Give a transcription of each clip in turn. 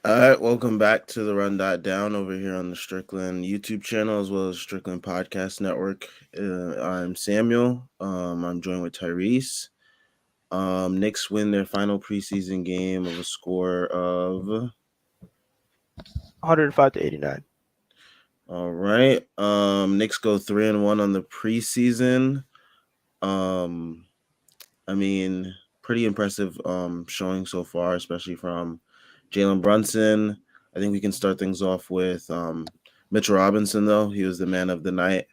All right, welcome back to the Run.down over here on the Strickland YouTube channel as well as Strickland Podcast Network. I'm Samuel. I'm joined with Tyrese. Knicks win their final preseason game of a score of 105 to 89. all right. Knicks go 3-1 on the preseason. Um, I mean, pretty impressive showing so far, especially from Jalen Brunson. I think we can start things off with Mitchell Robinson, though. He was the man of the night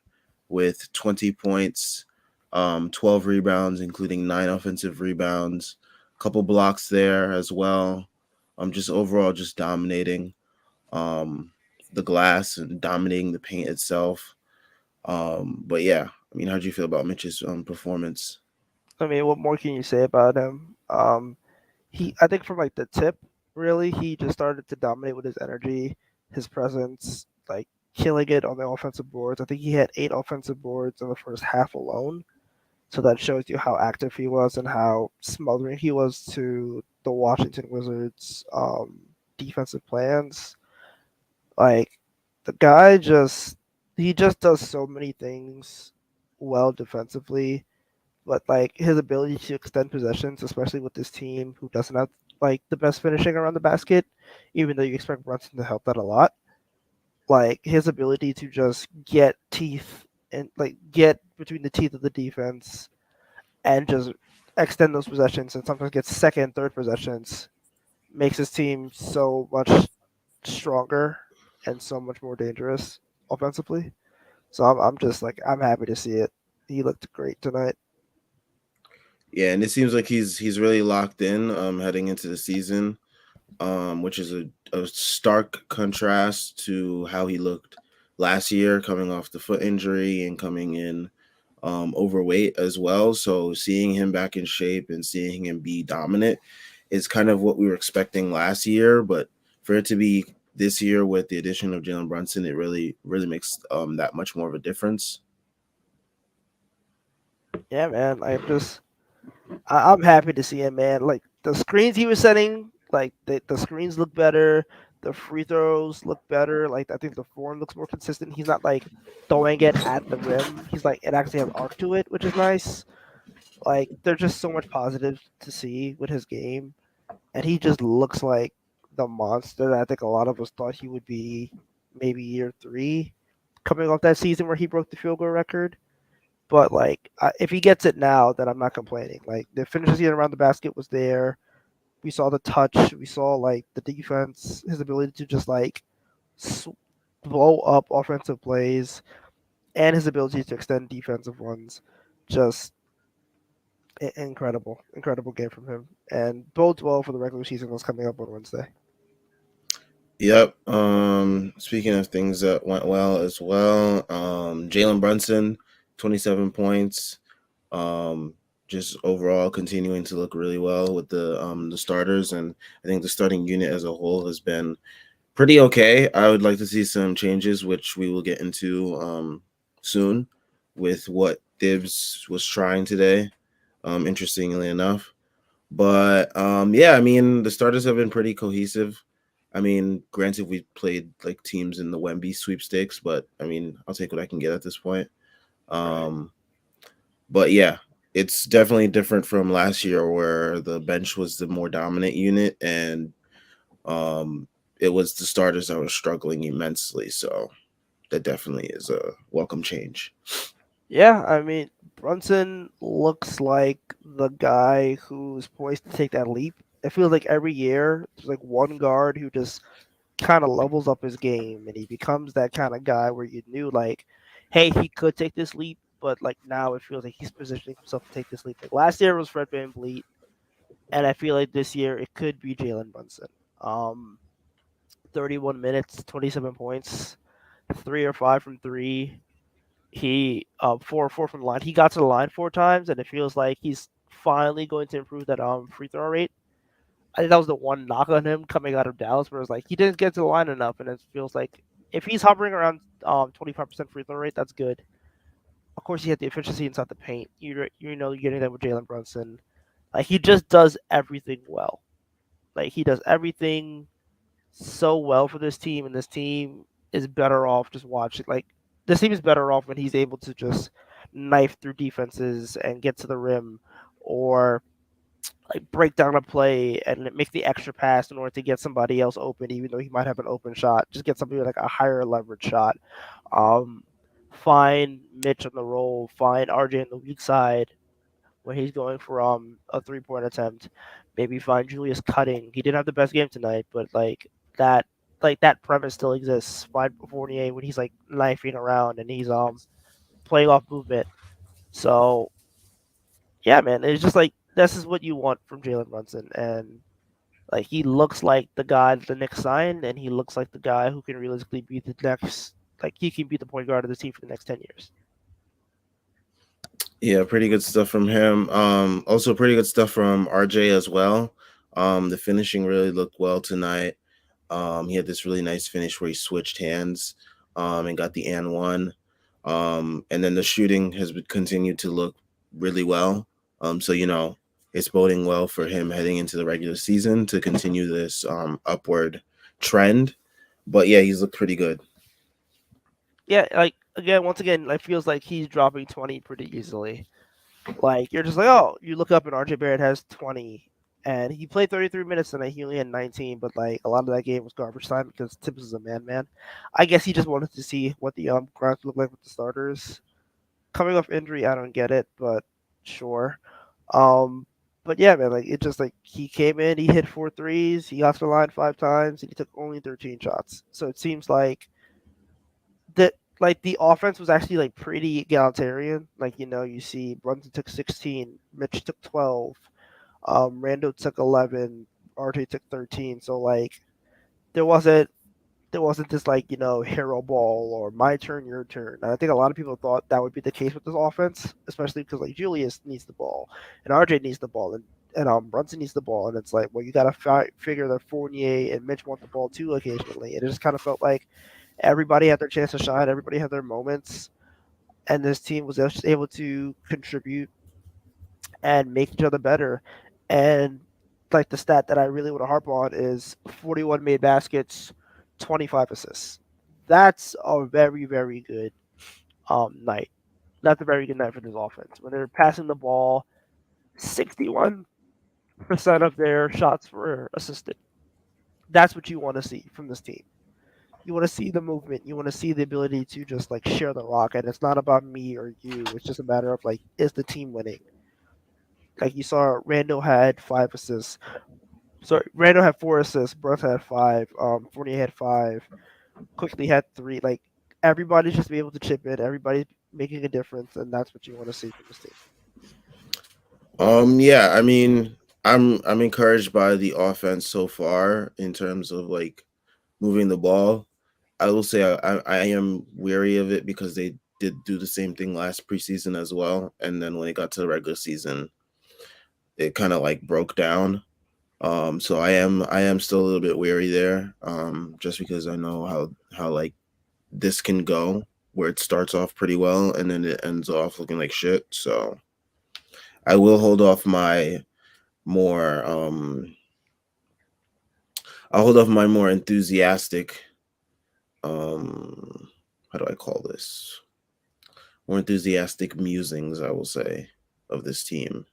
with 20 points, 12 rebounds, including 9 offensive rebounds, a couple blocks there as well. Just overall, just dominating um, the glass and dominating the paint itself. But yeah, I mean, how do you feel about Mitch's performance? I mean, what more can you say about him? I think from like the tip, really, he just started to dominate with his energy, his presence, like killing it on the offensive boards. I think he had 8 offensive boards in the first half alone. So that shows you how active he was and how smothering he was to the Washington Wizards' defensive plans. Like the guy just he just does so many things well defensively, but like his ability to extend possessions, especially with this team who doesn't have like the best finishing around the basket, even though you expect Brunson to help that a lot. Like his ability to just get teeth and like get between the teeth of the defense and just extend those possessions and sometimes get second, third possessions makes his team so much stronger and so much more dangerous offensively. So I'm just like I'm happy to see it. He looked great tonight. Yeah, and it seems like he's really locked in heading into the season, which is a stark contrast to how he looked last year, coming off the foot injury and coming in overweight as well. So seeing him back in shape and seeing him be dominant is kind of what we were expecting last year, but for it to be this year with the addition of Jalen Brunson, it really makes that much more of a difference. Yeah, man. I'm happy to see him, man. Like the screens he was setting, like the screens look better. The free throws look better. Like I think the form looks more consistent. He's not like throwing it at the rim. He's like it actually has arc to it, which is nice. Like there's just so much positive to see with his game, and he just looks like the monster that I think a lot of us thought he would be. Maybe year 3, coming off that season where he broke the field goal record. But like, if he gets it now, then I'm not complaining. Like the finishing around the basket was there. We saw the touch. We saw like the defense, his ability to just like s- blow up offensive plays, and his ability to extend defensive ones. Just incredible, incredible game from him, and bodes well for the regular season that's coming up on Wednesday. Yep. Speaking of things that went well as well, Jalen Brunson, 27 points. Um, just overall continuing to look really well with the starters, and I think the starting unit as a whole has been pretty okay. I would like to see some changes, which we will get into soon, with what Dibs was trying today. Interestingly enough, but yeah, I mean the starters have been pretty cohesive. I mean, granted, we played like teams in the Wemby sweepstakes, but I mean, I'll take what I can get at this point. Right. Um, but yeah, it's definitely different from last year where the bench was the more dominant unit and um, it was the starters that were struggling immensely. So that definitely is a welcome change. Yeah, I mean Brunson looks like the guy who's poised to take that leap. It feels like every year there's like one guard who just kind of levels up his game and he becomes that kind of guy where you knew like, hey, he could take this leap, but like now it feels like he's positioning himself to take this leap. Like last year was Fred VanVleet, and I feel like this year it could be Jalen Brunson. Um, 31 minutes, 27 points, 3 or 5 from three. He 4 or 4 from the line. He got to the line 4 times, and it feels like he's finally going to improve that free throw rate. I think that was the one knock on him coming out of Dallas, where it's like he didn't get to the line enough, and it feels like if he's hovering around 25% free throw rate, that's good. Of course, he had the efficiency inside the paint. You're getting that with Jalen Brunson. Like he just does everything well. Like he does everything so well for this team, and this team is better off just watching. Like this team is better off when he's able to just knife through defenses and get to the rim, or like break down a play and make the extra pass in order to get somebody else open, even though he might have an open shot. Just get somebody with like a higher leverage shot. Um, find Mitch on the roll. Find RJ on the weak side when he's going for a 3 point attempt. Maybe find Julius cutting. He didn't have the best game tonight, but that that premise still exists. Find Fournier when he's like knifing around and he's playing off movement. So yeah, man, it's just like this is what you want from Jalen Brunson, and like he looks like the guy that the Knicks signed, and he looks like the guy who can realistically be the next. Like he can be the point guard of the team for the next 10 years. Yeah, pretty good stuff from him. Also pretty good stuff from RJ as well. The finishing really looked well tonight. He had this really nice finish where he switched hands and got the and one. And then the shooting has continued to look really well. So it's boding well for him heading into the regular season to continue this upward trend. But yeah, he's looked pretty good. Yeah, like again, once again, like feels like he's dropping 20 pretty easily. Like you're just like, oh, you look up and RJ Barrett has 20, and he played 33 minutes tonight. He only had 19, but like a lot of that game was garbage time because Tibbs is a man. I guess he just wanted to see what the grounds look like with the starters. Coming off injury, I don't get it, but sure. Um, but yeah, man, like it just like he came in, he hit four threes, he got to the line 5 times, and he took only 13 shots. So it seems that like the offense was actually like pretty egalitarian. Like you see Brunson took 16, Mitch took 12, Rando took 11, RJ took 13. So like there wasn't there wasn't this like hero ball or my turn your turn, and I think a lot of people thought that would be the case with this offense, especially because like Julius needs the ball and RJ needs the ball and Brunson needs the ball, and it's like, well, you gotta figure that Fournier and Mitch want the ball too occasionally, and it just kind of felt like everybody had their chance to shine, everybody had their moments, and this team was just able to contribute and make each other better. And like the stat that I really want to harp on is 41 made baskets, 25 assists. That's a very, very good night. That's a very good night for this offense. When they're passing the ball, 61% of their shots were assisted. That's what you want to see from this team. You want to see the movement. You want to see the ability to just like share the rock. And it's not about me or you. It's just a matter of like, is the team winning? Like you saw, Randall had 5 assists. Sorry, Randall had 4 assists. Brunt had 5. Fournier had 5. Quickly had 3. Like everybody's just be able to chip in. Everybody's making a difference, and that's what you want to see from this team. Yeah, I mean, I'm encouraged by the offense so far in terms of like moving the ball. I will say I am weary of it because they did do the same thing last preseason as well, and then when it got to the regular season, it kind of like broke down. So I am still a little bit weary there, just because I know how like this can go, where it starts off pretty well and then it ends off looking like shit. So I will hold off my more I'll hold off my more enthusiastic how do I call this? More enthusiastic musings, I will say, of this team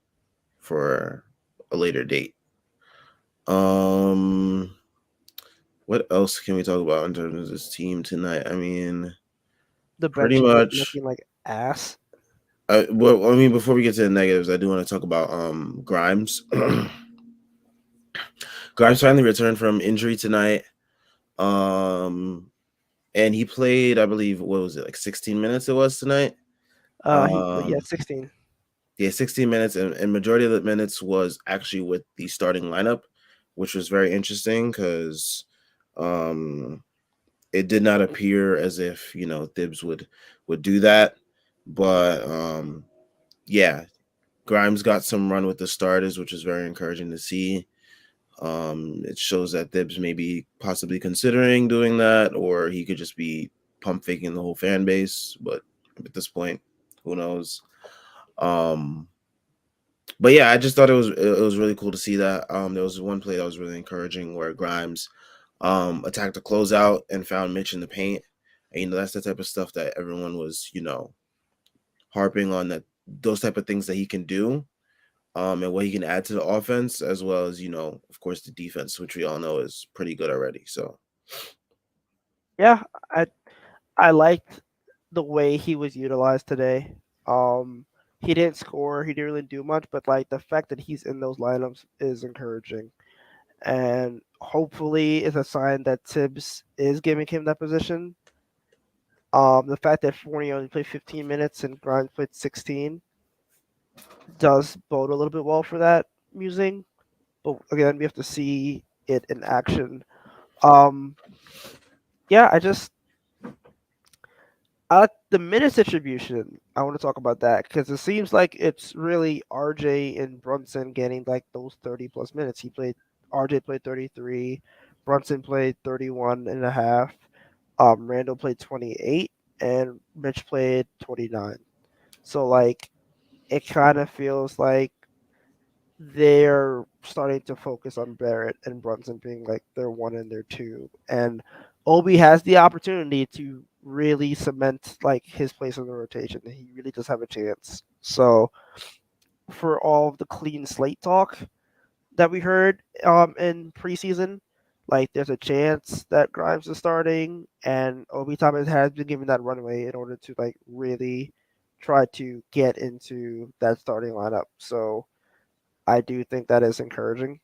for a later date. Um what else can we talk about in terms of this team tonight? I mean, The pretty bench is like much. looking like ass. Well, I mean, before we get to the negatives, I do want to talk about Grimes. Grimes finally returned from injury tonight. Um, and he played, I believe, what was it, like 16 minutes it was tonight? He 16. Yeah, 16 minutes, and majority of the minutes was actually with the starting lineup, which was very interesting because um, it did not appear as if Thibs would do that, but yeah, Grimes got some run with the starters, which is very encouraging to see. It shows that Thibs may be possibly considering doing that, or he could just be pump faking the whole fan base. But at this point, who knows? Um, but yeah, I just thought it was really cool to see that. There was one play that was really encouraging where Grimes attacked the closeout and found Mitch in the paint. And, that's the type of stuff that everyone was, harping on, that those type of things that he can do, and what he can add to the offense, as well as, of course, the defense, which we all know is pretty good already. So, Yeah, I I liked the way he was utilized today. Um, he didn't score, he didn't really do much, but like the fact that he's in those lineups is encouraging, and hopefully is a sign that Tibbs is giving him that position. The fact that Fournier only played 15 minutes and Grimes played 16 does bode a little bit well for that musing. But again, we have to see it in action. Um, yeah, the minutes distribution. I want to talk about that because it seems like it's really RJ and Brunson getting like those 30 plus minutes. RJ played 33, Brunson played 31 and a half, Randall played 28, and Mitch played 29. So like it kind of feels like they're starting to focus on Barrett and Brunson being like their one and their two. And Obi has the opportunity to really cement like his place in the rotation. He really does have a chance. So for all of the clean slate talk that we heard in preseason, like there's a chance that Grimes is starting and Obi Thomas has been given that runway in order to like really try to get into that starting lineup. So I do think that is encouraging.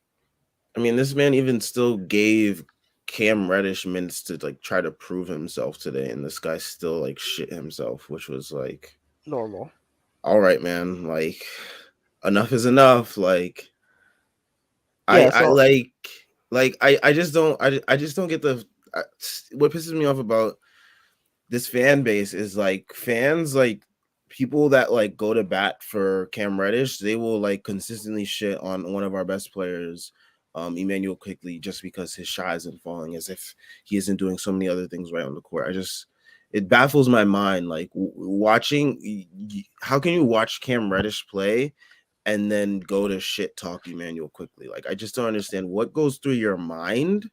I mean, this man even still gave Cam Reddish minutes to like try to prove himself today, and this guy still like shit himself, which was like, Normal. all right, man, like enough is enough. Like, I Yeah, I so I just don't get the I, what pisses me off about this fan base is like fans, like people that like go to bat for Cam Reddish, they will like consistently shit on one of our best players, Emmanuel Quickly, just because his shot isn't falling, as if he isn't doing so many other things right on the court. It baffles my mind, like watching. How can you watch Cam Reddish play and then go to shit talk Emmanuel Quickly? Like, I just don't understand what goes through your mind,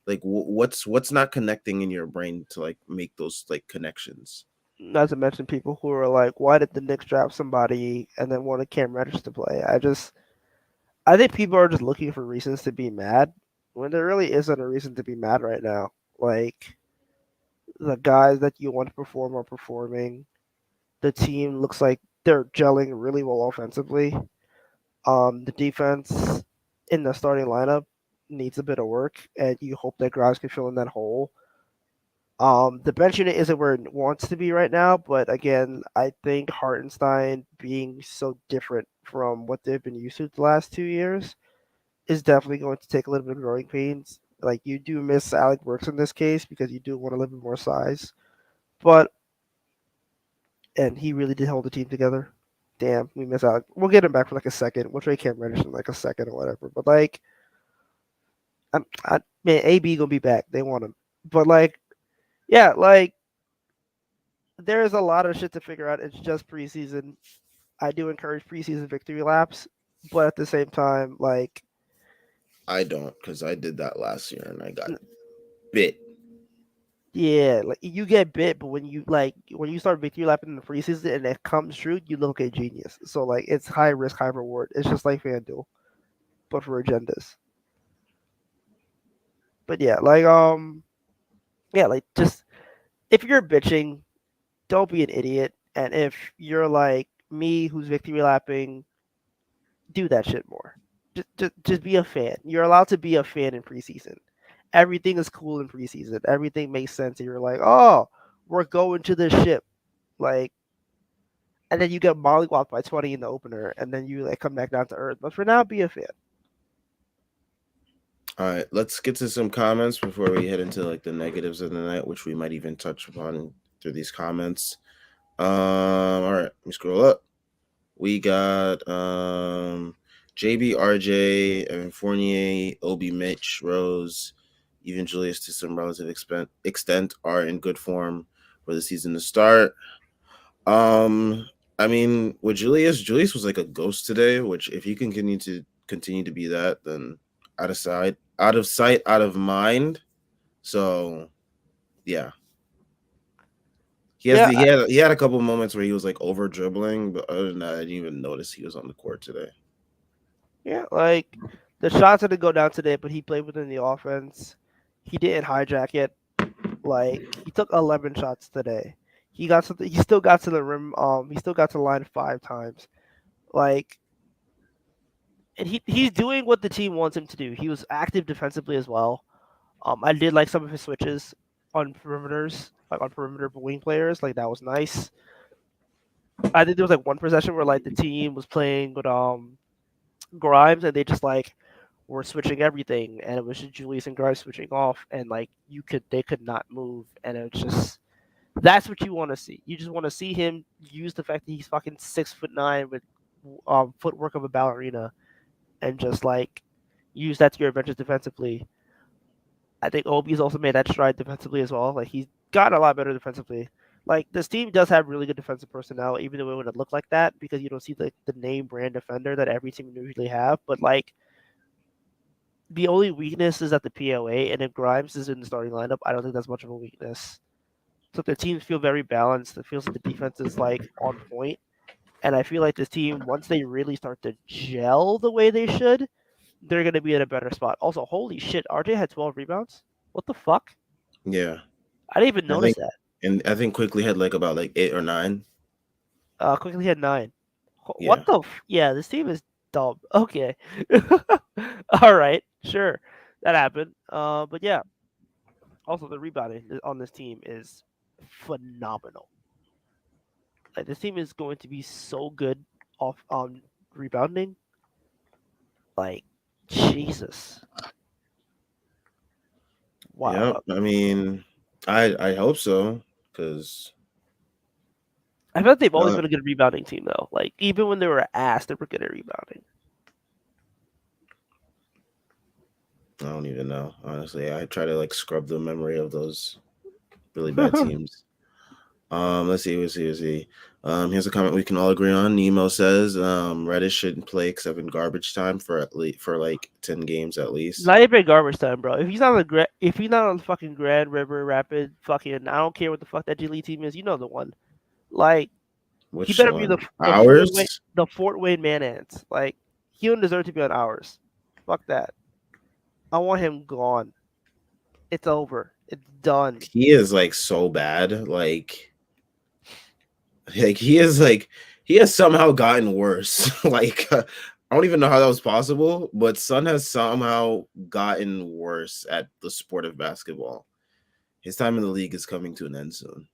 like what's not connecting in your brain to like make those like connections. not to mention people who are like, why did the Knicks draft somebody and then wanted Cam Reddish to play? I think people are just looking for reasons to be mad when there really isn't a reason to be mad right now. Like the guys that you want to perform are performing. The team looks like they're gelling really well offensively. The defense in the starting lineup needs a bit of work, and you hope that Grimes can fill in that hole. The bench unit isn't where it wants to be right now, but again, I think Hartenstein being so different from what they've been used to the last 2 years is definitely going to take a little bit of growing pains. Like you do miss Alec Burks in this case because you do want a little bit more size, but and he really did hold the team together. Damn, we miss Alec. We'll get him back for like a second. We'll trade Cam Reddish in like a second or whatever. But like, man, AB gonna be back. They want him, but like, yeah, like there's a lot of shit to figure out. It's just preseason. I do encourage preseason victory laps, but at the same time, like, I don't, because I did that last year and I got bit. yeah, like you get bit, but when you start victory lapping in the preseason and it comes true, you look a genius. So like, it's high risk, high reward. It's just like FanDuel, but for agendas. But yeah, like just if you're bitching, don't be an idiot. And if you're like me, who's victory lapping, do that shit more. Just be a fan. You're allowed to be a fan in preseason. Everything is cool in preseason. Everything makes sense. And you're like, oh, we're going to this ship. Like, and then you get mollywopped by 20 in the opener, and then you like come back down to earth. But for now, be a fan. All right, let's get to some comments before we head into like the negatives of the night, which we might even touch upon through these comments. All right, let me scroll up. We got JB, RJ, Evan Fournier, Obi, Mitch, Rose, even Julius to some relative extent are in good form for the season to start. Um, I mean, with Julius was like a ghost today. Which, if he continue to be that, then out of sight, out of mind. So yeah, Yeah, he had a couple moments where he was like over dribbling, but other than that, I didn't even notice he was on the court today. yeah. Like the shots didn't go down today, but he played within the offense. He didn't hijack it. Like he took 11 shots today. He still got to the rim. He still got to the line 5 times. Like, and he's doing what the team wants him to do. He was active defensively as well. I did like some of his switches on perimeters, like on perimeter wing players. Like that was nice. I think there was like one possession where like the team was playing with Grimes and they just like were switching everything, and it was just Julius and Grimes switching off, and like they could not move, and it was just that's what you want to see. You just want to see him use the fact that he's fucking 6'9" with footwork of a ballerina, and just like use that to your advantage defensively. I think Obi's also made that stride defensively as well. Like he's gotten a lot better defensively. Like this team does have really good defensive personnel, even though it wouldn't look like that because you don't see the name brand defender that every team usually have. But like the only weakness is at the POA, and if Grimes is in the starting lineup, I don't think that's much of a weakness. So the teams feel very balanced. It feels like the defense is like on point, and I feel like this team once they really start to gel the way they should, they're gonna be in a better spot. Also, holy shit, RJ had 12 rebounds. What the fuck? Yeah, I didn't even I notice think, that. and I think quickly had like about like 8 or 9. Quickly had 9. What Yeah, the? Yeah, this team is dumb. Okay, all right, sure, that happened. But yeah, also the rebounding on this team is phenomenal. Like this team is going to be so good off rebounding. Like Jesus, yep. wow. I mean, I hope so because I feel like they've always uh, been a good rebounding team though. Like even when they were ass, they were good at rebounding. I don't even know. Honestly, I try to like scrub the memory of those really bad teams. Let's see. Here's a comment we can all agree on. Nemo says Reddish shouldn't play except in garbage time for at least for like 10 games at least. Not even garbage time, bro. If he's not on the fucking Grand River Rapid, fucking I don't care what the fuck that G League team is. You know the one. Like he Which better be one? the Ours? Fort Wayne Man Ants. Like he don't deserve to be on ours. Fuck that. I want him gone. It's over. It's done. He is like so bad. Like he is like he has somehow gotten worse. I don't even know how that was possible, but Sun has somehow gotten worse at the sport of basketball. His time in the league is coming to an end soon.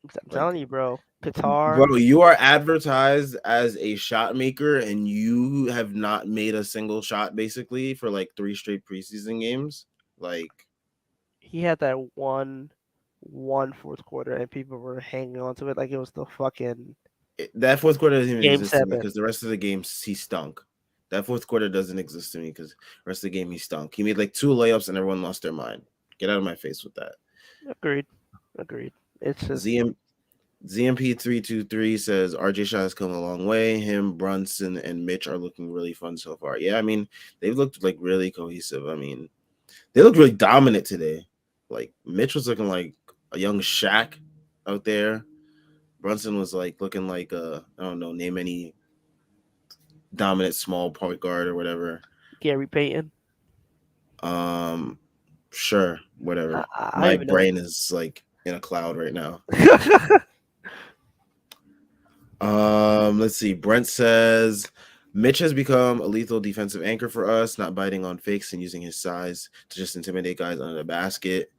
I'm Like, telling you, bro. Qatar. bro, you are advertised as a shot maker, and you have not made a single shot basically for like 3 straight preseason games. Like, He had that one fourth quarter, and people were hanging on to it like it was the fucking that fourth quarter doesn't even game exist to me 7. because the rest of the games he stunk. That fourth quarter doesn't exist to me because the rest of the game he stunk. He made like 2 layups and everyone lost their mind. Get out of my face with that. Agreed. Agreed. It's just ZM ZMP323 says RJ Shot has come a long way. Him, Brunson, and Mitch are looking really fun so far. Yeah, I mean, they've looked like really cohesive. I mean, they looked really dominant today. Like Mitch was looking like a young Shaq out there. Brunson was like looking like I don't know, name any dominant small point guard or whatever. Gary Payton. Um, sure, whatever. I don't My even know. brain is like in a cloud right now. Let's see. Brent says Mitch has become a lethal defensive anchor for us, not biting on fakes and using his size to just intimidate guys under the basket.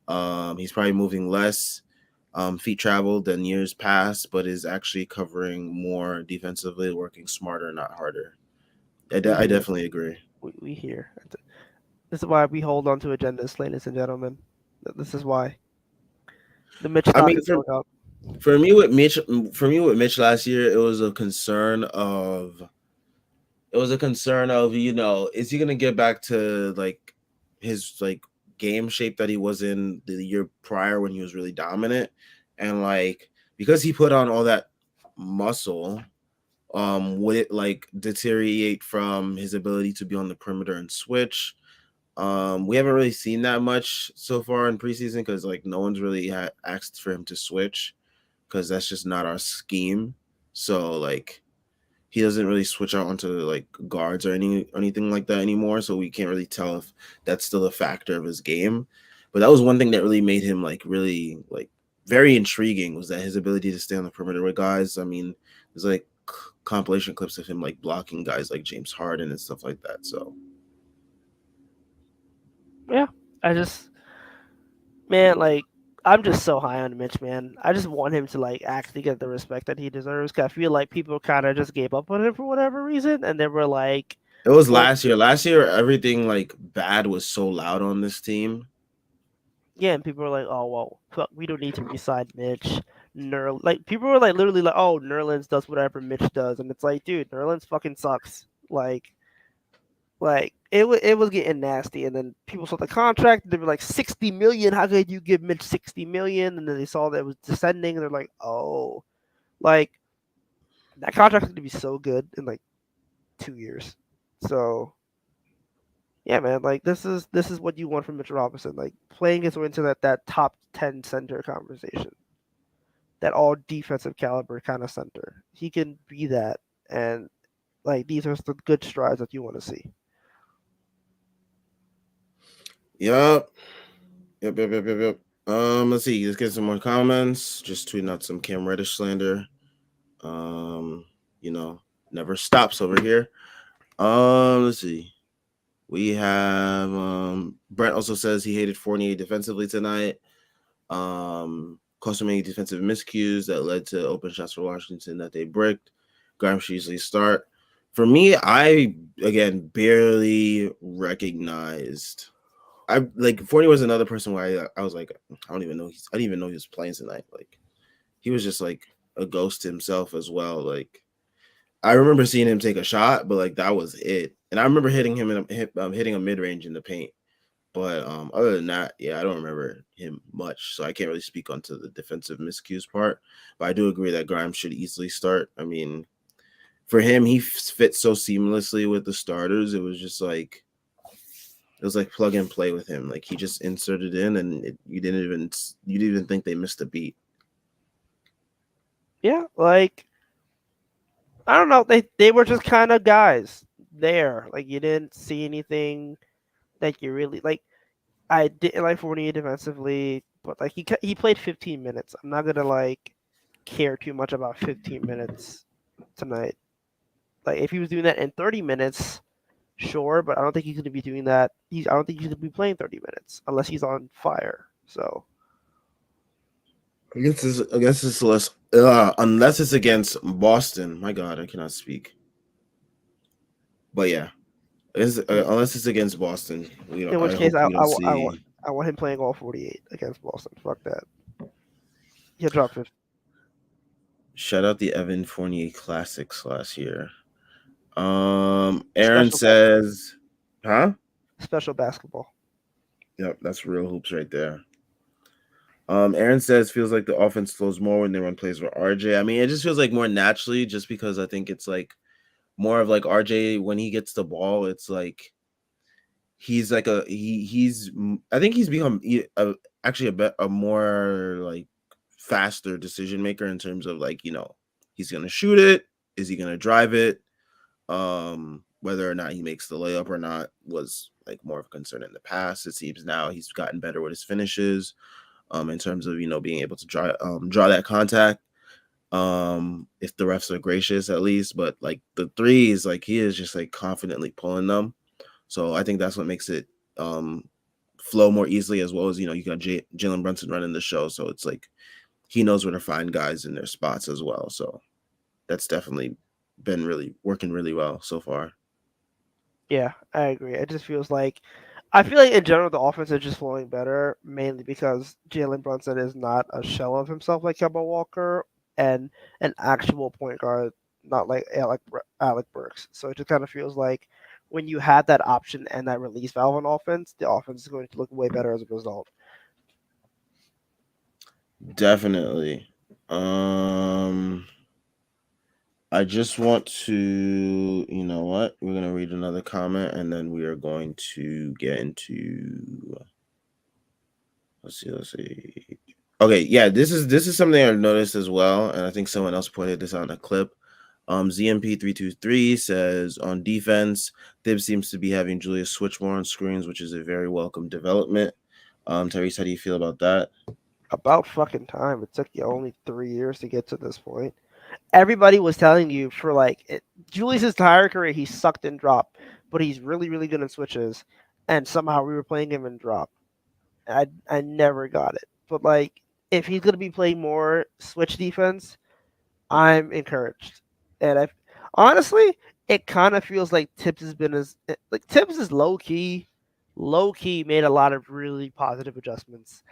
He's probably moving less feet traveled than years past, but is actually covering more defensively, working smarter, not harder. we I here. definitely agree. We here. This is why we hold on to agendas, ladies and gentlemen. This is why the Mitch I stock mean, is going up. for me with Mitch last year, it was a concern of is he gonna get back to like his like game shape that he was in the year prior when he was really dominant, and like because he put on all that muscle, would it like deteriorate from his ability to be on the perimeter and switch? We haven't really seen that much so far in preseason because like no one's really asked for him to switch because that's just not our scheme. So like he doesn't really switch out onto like guards or anything like that anymore. So we can't really tell if that's still a factor of his game. But that was one thing that really made him like really like very intriguing was that his ability to stay on the perimeter with guys. I mean, there's like compilation clips of him like blocking guys like James Harden and stuff like that. So Yeah, I just man, like I'm just so high on Mitch, man. I just want him to like actually get the respect that he deserves. Cause I feel like people kind of just gave up on him for whatever reason, and they were like, it was "Well, last year. Last year, everything like bad was so loud on this team. yeah," and people were like, "Oh well, fuck, we don't need to resign Mitch." Like people were like literally like, "Oh, Nerlens does whatever Mitch does," and it's like, dude, Nerlens fucking sucks. Like it was getting nasty, and then people saw the contract. They were like 60 million. How could you give Mitch 60 million? And then they saw that it was descending, and they're like, oh, like that contract's going to be so good in like 2 years. So yeah, man, like this is what you want from Mitch Robinson, like playing his way into that top 10 center conversation, that all defensive caliber kind of center. He can be that, and like these are the good strides that you want to see. Yup. Yep. Let's see. Let's get some more comments. Just tweeting out some Cam Reddish slander. Um, you know, never stops over here. Let's see. We have Brent also says he hated Fournier defensively tonight. Cost many defensive miscues that led to open shots for Washington that they bricked. Grimes should usually start. For me, I again barely recognized. I like Fournier was another person where I was like, I didn't even know he was playing tonight. Like he was just like a ghost himself as well. Like I remember seeing him take a shot, but like that was it. And I remember hitting a mid range in the paint. But other than that, yeah, I don't remember him much, so I can't really speak onto the defensive miscues part. But I do agree that Grimes should easily start. I mean, for him, he fits so seamlessly with the starters. It was like plug and play with him. Like he just inserted in, and you didn't even think they missed a beat. Yeah, like I don't know. They were just kind of guys there. Like you didn't see anything that you really like. I didn't like Fournier defensively, but like he played 15 minutes. I'm not gonna like care too much about 15 minutes tonight. Like if he was doing that in 30 minutes, sure, but I don't think he's gonna be doing that. I don't think he's gonna be playing 30 minutes unless he's on fire. So I guess it's less unless it's against Boston. My God, I cannot speak. But yeah, unless it's against Boston, we don't. in which I case, hope we don't see. I want him playing all 48 against Boston. Fuck that. He'll drop 50. Shout out the Evan Fournier Classics last year. Aaron Special bas- says, huh? special basketball. Yep, that's real hoops right there. Aaron says feels like the offense flows more when they run plays for RJ. I mean, it just feels like more naturally, just because I think it's like more of like RJ when he gets the ball. It's like he's like he's I think he's become actually a more like faster decision maker in terms of like he's gonna shoot it, is he gonna drive it, whether or not he makes the layup or not was like more of a concern in the past. It seems now he's gotten better with his finishes, in terms of being able to draw that contact, if the refs are gracious at least. But like the threes, like he is just like confidently pulling them. So I think that's what makes it flow more easily, as well as you got Jalen Brunson running the show, so it's like he knows where to find guys in their spots as well. So that's definitely been really working really well so far. Yeah, I agree. It just feels like I feel like in general the offense is just flowing better, mainly because Jalen Brunson is not a shell of himself like Kemba Walker and an actual point guard, not like Alec Burks. So it just kind of feels like when you have that option and that release valve on offense, the offense is going to look way better as a result. Definitely. Um I just want to, you know what? We're gonna read another comment, and then we are going to get into. Let's see. Let's see. Okay, yeah, this is something I noticed as well, and I think someone else pointed this out in a clip. ZMP323 says on defense, Thibs seems to be having Julius switch more on screens, which is a very welcome development. Tyrese, how do you feel about that? About fucking time. It took you only 3 years to get to this point. Everybody was telling you for Julius's entire career he sucked in drop, but he's really really good in switches, and somehow we were playing him in drop. I never got it, but if he's gonna be playing more switch defense, I'm encouraged, and I honestly it kind of feels like Tibbs has been as like Tibbs is low key made a lot of really positive adjustments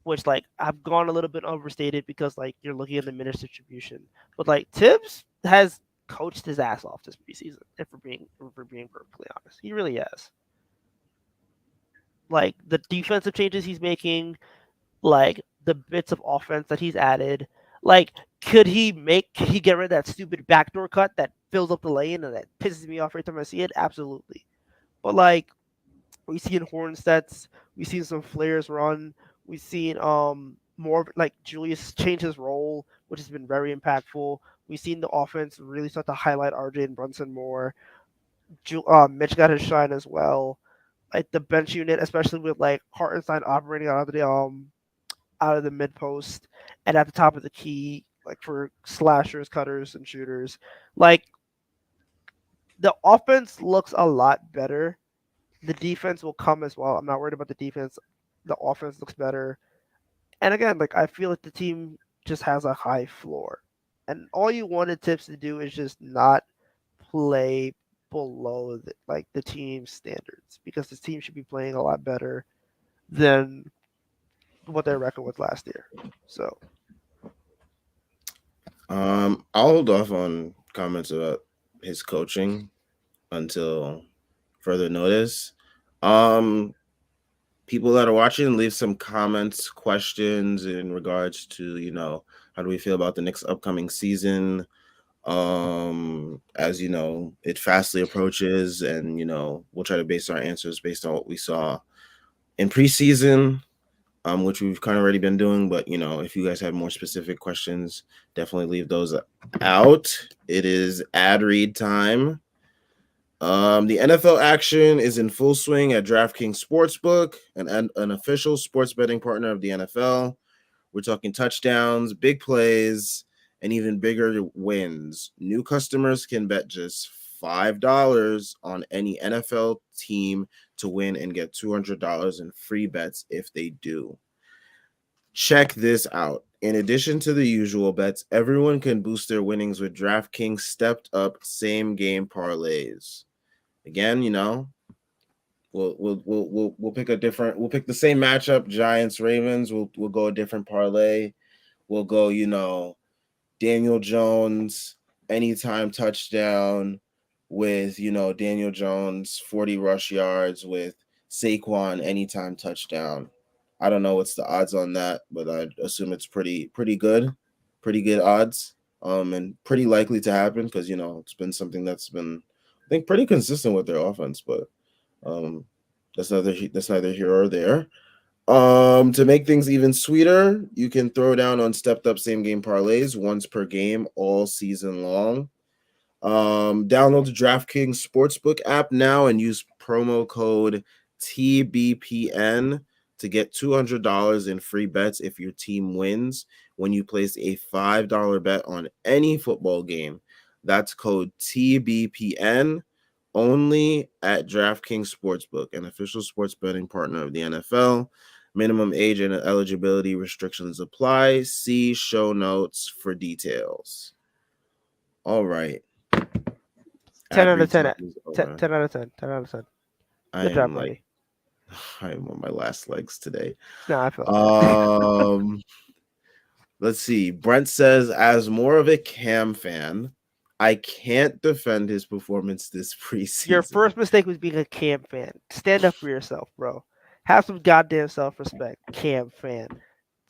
which I've gone a little bit overstated because you're looking at the minutes distribution. But Tibbs has coached his ass off this preseason, if we're being perfectly honest. He really has. The defensive changes he's making, the bits of offense that he's added, like could he get rid of that stupid backdoor cut that fills up the lane and that pisses me off every time I see it? Absolutely. But we've seen Hornstedts, we've seen some flares run, we've seen more Julius change his role, which has been very impactful. We've seen the offense really start to highlight RJ and Brunson more. Mitch got his shine as well. The bench unit, especially with Hartenstein operating out of the mid post and at the top of the key, for slashers, cutters, and shooters. Like the offense looks a lot better. The defense will come as well. I'm not worried about the defense. The offense looks better. And again, I feel like the team just has a high floor. And all you wanted Tips to do is just not play below the team's standards because this team should be playing a lot better than what their record was last year. So I'll hold off on comments about his coaching until further notice. Um, People that are watching, leave some comments, questions in regards to, how do we feel about the next upcoming season? As it fastly approaches, and we'll try to base our answers based on what we saw in preseason, which we've kind of already been doing. But if you guys have more specific questions, definitely leave those out. It is ad read time. The NFL action is in full swing at DraftKings Sportsbook, an official sports betting partner of the NFL. We're talking touchdowns, big plays, and even bigger wins. New customers can bet just $5 on any NFL team to win and get $200 in free bets if they do. Check this out. In addition to the usual bets, everyone can boost their winnings with DraftKings stepped up same game parlays. Again, we'll pick we'll pick the same matchup, Giants Ravens. We'll go a different parlay. We'll go, Daniel Jones anytime touchdown with, Daniel Jones 40 rush yards with Saquon anytime touchdown. I don't know what's the odds on that, but I'd assume it's pretty good. Pretty good odds. And pretty likely to happen because, it's been something that's been, I think, pretty consistent with their offense, but um that's neither here or there. To make things even sweeter, you can throw down on stepped up same game parlays once per game all season long. Download the DraftKings Sportsbook app now and use promo code TBPN to get $200 in free bets if your team wins when you place a $5 bet on any football game. That's code TBPN only at DraftKings Sportsbook, an official sports betting partner of the NFL. Minimum age and eligibility restrictions apply. See show notes for details. All right. 10 Ad out of read 10. time is 10, over. 10 out of 10. 10 out of 10. I Good job, am like, buddy. I am on my last legs today. No, I feel like it. Um, let's see. Brent says, as more of a Cam fan, I can't defend his performance this Your preseason. first mistake was being a Cam fan. Stand up for yourself, bro. Have some goddamn self respect, Cam fan.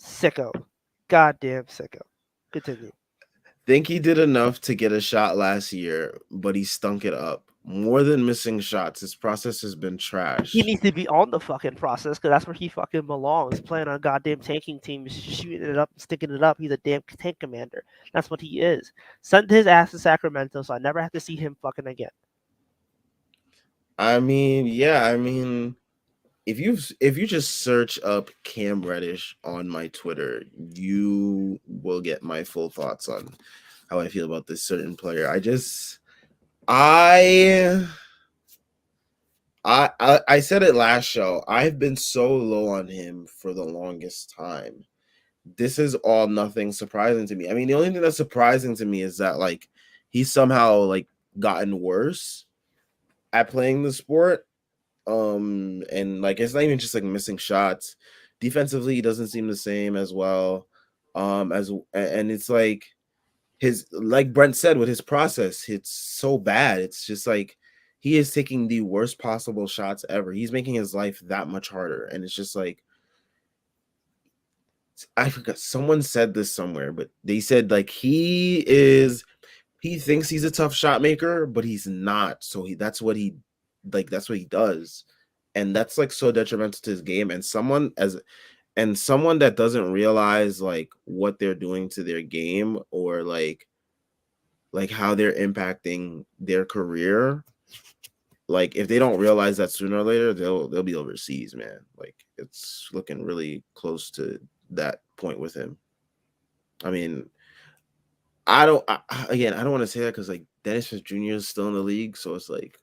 Sicko. Goddamn sicko. Continue. think he did enough to get a shot last year, but he stunk it up. More than missing shots, his process has been He trash. needs to be on the fucking process because that's where he fucking belongs. Playing on goddamn tanking teams, shooting it up, sticking it up. He's a damn tank commander. That's what he is. Send his ass to Sacramento, so I never have to see him fucking again. I mean, yeah, I mean, if you just search up Cam Reddish on my Twitter, you will get my full thoughts on how I feel about this certain player. I I said it last show. I've been so low on him for the longest time. This is all nothing surprising to me. I mean, the only thing that's surprising to me is that like he's somehow like gotten worse at playing the sport. And like it's not even just like missing shots. Defensively, he doesn't seem the same as well. As and it's like his like Brent said with his process, it's so bad. It's just like he is taking the worst possible shots ever. He's making his life that much harder. And it's just like I forgot someone said this somewhere, but they said like he thinks he's a tough shot maker, but he's not. So that's what he does. And that's like so detrimental to his game. And someone that doesn't realize like what they're doing to their game or like how they're impacting their career, like if they don't realize that sooner or later, they'll be overseas, man. Like it's looking really close to that point with him. I mean, again, I don't want to say that because like Dennis Smith Jr. is still in the league, so it's like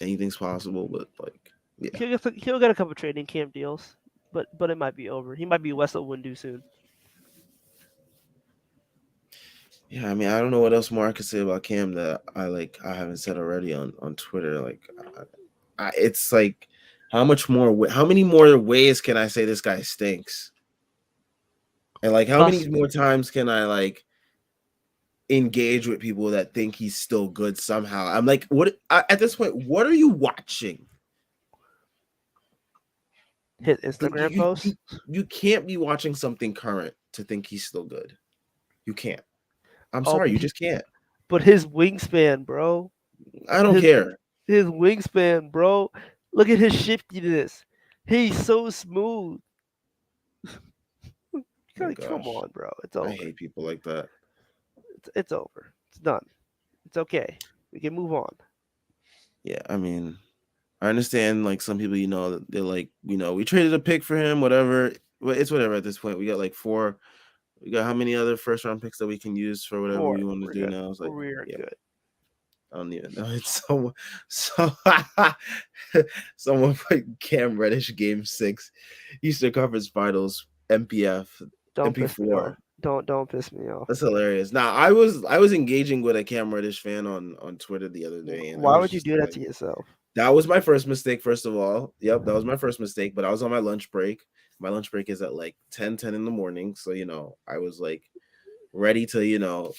anything's possible. But like, yeah, He'll get a couple training camp deals, but it might be over. He might be West of Windu soon. yeah. I mean, I don't know what else more I could say about Cam that I haven't said already on Twitter. Like, it's like how many more ways can I say this guy stinks? And like, how many Trust more me, times can I like engage with people that think he's still good somehow? I'm like, at this point, what are you watching? his Like Instagram posts. you can't be watching something current to think he's still good. You can't. I'm Oh, sorry, you just can't. but his wingspan, bro. I don't His care. his wingspan, bro. Look at his shiftiness. He's so smooth. Oh my Come gosh, on, bro. It's I over. hate people like that. It's over. It's done. It's okay. We can move on. Yeah, I mean, I understand like some people, they're like, we traded a pick for him, whatever. But it's whatever at this point. We got like four. We got how many other first round picks that we can use for whatever Four. we want to We're do good. now? It's like, We're yeah, good. I don't even know. It's so someone put Cam Reddish game 6, Eastern Conference Finals, MPF, Don't piss me off. MP4. Don't piss me off. That's hilarious. Now I was engaging with a Cam Reddish fan on Twitter the other day, and I Why was would you just do that like, to yourself? that was my first mistake. First of all, yep, that was my first mistake. But I was on my lunch break. My lunch break is at like 10 in the morning, so I was like ready to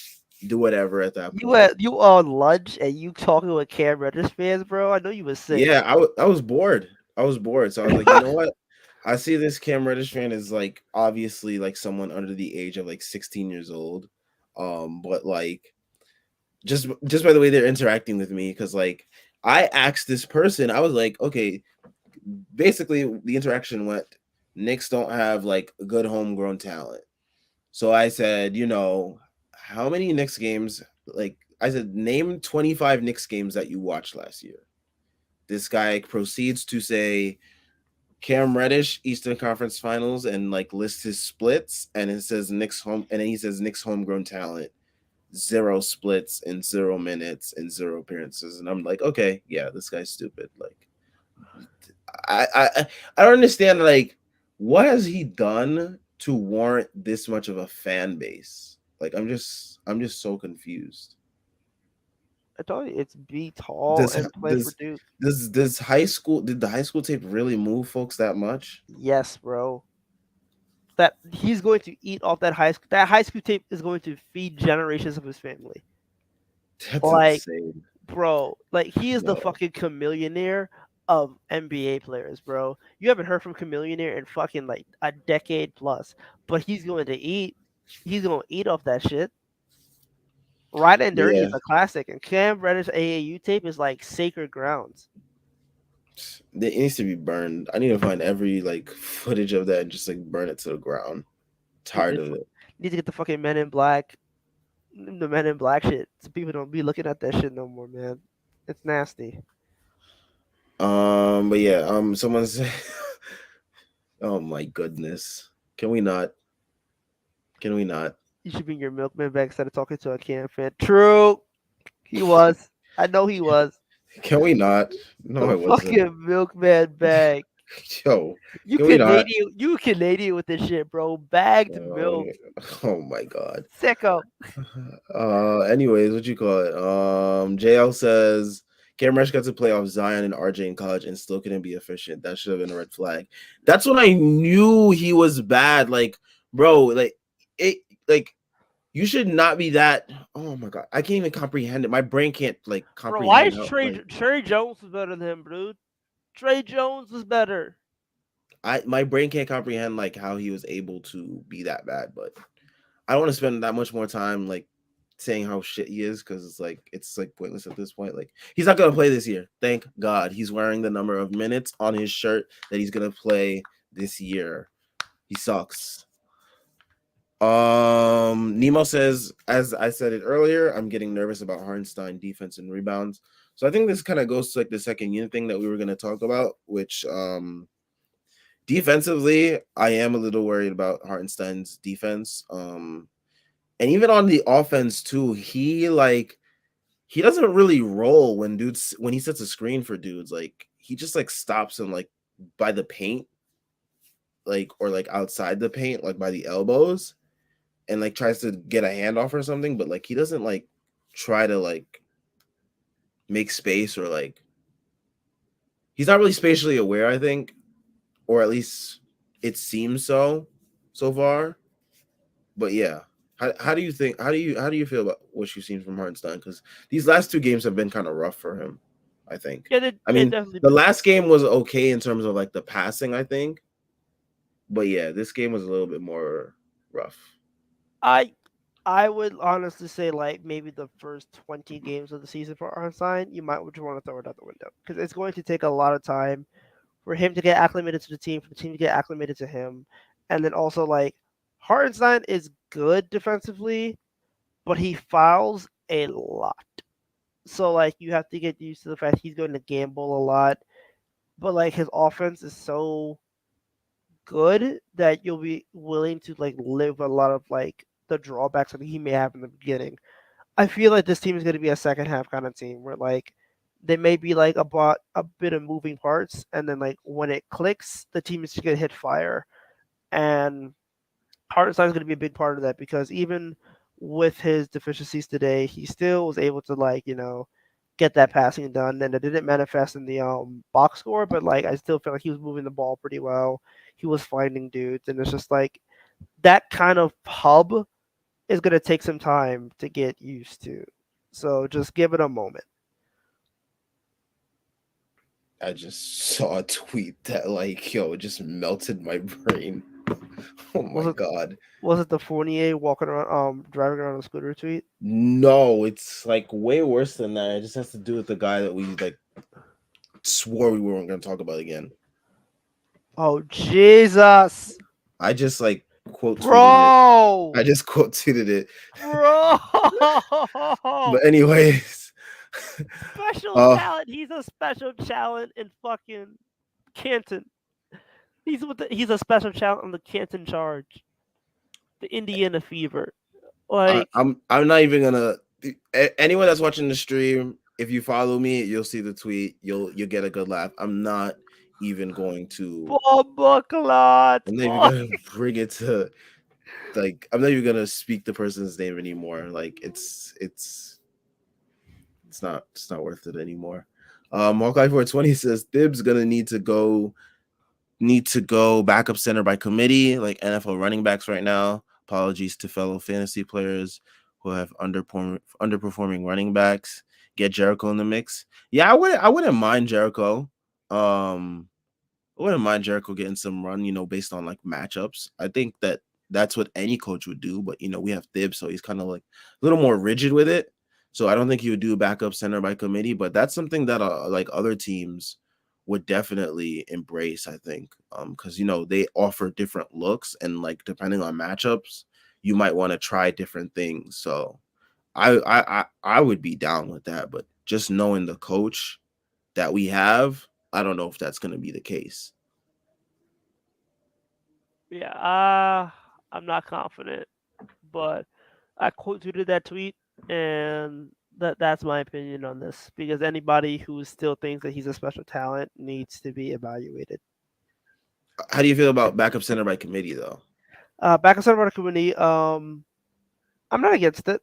do whatever at that point. You on lunch and you talking with Cam Reddish fans, bro? I know you was sick. Yeah, I was bored. I was bored. So I was like, you know what? I see this Cam Reddish fan is like obviously like someone under the age of like 16 years old. But like just by the way they're interacting with me, because like I asked this person, I was like, okay, basically the interaction went, Knicks don't have like good homegrown talent. So I said, how many Knicks games, like I said, name 25 Knicks games that you watched last year. This guy proceeds to say Cam Reddish, Eastern Conference Finals, and like lists his splits, and it says Knicks home, and then he says Knicks homegrown talent, 0 splits in 0 minutes and 0 appearances, and I'm like, okay, yeah, this guy's stupid. Like, I don't understand. Like, what has he done to warrant this much of a fan base? Like, I'm just so confused. I told you it's be tall Does and play for does Duke. does did the high school tape really move folks that much? Yes, bro. That he's going to eat off that high school. That high school tape is going to feed generations of his family. That's Like, insane. bro, like he is the No, fucking chameleonaire of NBA players, bro. You haven't heard from chameleonaire in fucking like a decade plus, but he's going to eat. He's going to eat off that shit. Ride and But Dirty yeah, is a classic, and Cam Reddish AAU tape is like sacred grounds. it needs to be burned. I need to find every like footage of that and just like burn it to the ground. Need Tired to, of it. need to get the fucking Men in Black, the Men in Black shit, so people don't be looking at that shit no more, man. It's nasty. But yeah, someone said, "Oh my goodness, can we not? Can we not? You should bring your milkman back instead of talking to a Cam fan. True, he was. I know he was. Can we not? No, The I wasn't. fucking milkman bag. Yo, You can we not? Canadian, you Canadian with this shit, bro. Bagged Oh, milk, oh my god. sicko. Anyways, what you call it? JL says Cam Rush got to play off Zion and RJ in college and still couldn't be efficient. That should have been a red flag. That's when I knew he was bad. Like, bro, like it, like you should not be that. Oh my god, I can't even comprehend it. My brain can't like Bro, why comprehend is how Trey like Trey Jones was better than him, dude? Trey Jones was better. I my brain can't comprehend like how he was able to be that bad. But I don't want to spend that much more time like saying how shit he is because it's like pointless at this point. Like he's not gonna play this year. Thank God he's wearing the number of minutes on his shirt that he's gonna play this year. He sucks. Nemo says, as I said it earlier, I'm getting nervous about Hartenstein defense and rebounds. So I think this kind of goes to like the second unit thing that we were gonna talk about, which defensively, I am a little worried about Hartenstein's defense. And even on the offense too, he doesn't really roll when he sets a screen for dudes. Like he just like stops him like by the paint, like or like outside the paint, like by the elbows, and like tries to get a handoff or something. But like he doesn't like try to like make space or like he's not really spatially aware. I think, or at least it seems so far. But yeah, how do you think? How do you feel about what you've seen from Hartenstein? Because these last two games have been kind of rough for him. I think. Yeah, I it mean, definitely the been. last game was okay in terms of like the passing. I think, but yeah, this game was a little bit more rough. I I would honestly say like maybe the first 20 games of the season for Arnstein, you might just want to throw it out the window because it's going to take a lot of time for him to get acclimated to the team, for the team to get acclimated to him, and then also like Hartenstein is good defensively, but he fouls a lot. So like you have to get used to the fact he's going to gamble a lot, but like his offense is so good that you'll be willing to like live a lot of like the drawbacks that he may have in the beginning. I feel like this team is going to be a second half kind of team where like they may be like a bit of moving parts, and then like when it clicks, the team is just going to hit fire. And Hartenstein is going to be a big part of that because even with his deficiencies today, he still was able to like get that passing done, and it didn't manifest in the box score, but like I still feel like he was moving the ball pretty well. He was finding dudes, and it's just like that kind of hub is going to take some time to get used to. So just give it a moment. I just saw a tweet that like yo, it just melted my brain. Oh Was my it god. was it the Fournier walking around, driving around on a scooter tweet? No, it's like way worse than that. It just has to do with the guy that we like swore we weren't going to talk about again. Oh Jesus, I just like quote tweeted it. bro, I just quote tweeted it. bro, But anyways, special uh, talent. He's a special talent in fucking Canton. He's a special talent on the Canton Charge, the Indiana Fever. Like, I'm not even gonna. Anyone that's watching the stream, if you follow me, you'll see the tweet. You'll get a good laugh. I'm not even going to. Bomba Clot, I'm not even boy. gonna bring it to like. I'm not even gonna speak the person's name anymore. Like it's not worth it anymore. Hawkeye 420 says Thibs gonna need to go backup center by committee, like NFL running backs right now. Apologies to fellow fantasy players who have underperforming running backs. Get Jericho in the mix. Yeah, I wouldn't mind Jericho. I wouldn't mind Jericho getting some run, based on like matchups. I think that that's what any coach would do. But we have Thibs, so he's kind of like a little more rigid with it. So I don't think he would do backup center by committee, but that's something that like other teams would definitely embrace. I think, because they offer different looks, and like depending on matchups, you might want to try different things. So I would be down with that, but just knowing the coach that we have, I don't know if that's going to be the case. Yeah, I'm not confident, but I quote tweeted that tweet, and that's my opinion on this. Because anybody who still thinks that he's a special talent needs to be evaluated. How do you feel about backup center by committee though? Back on Santa community, I'm not against it.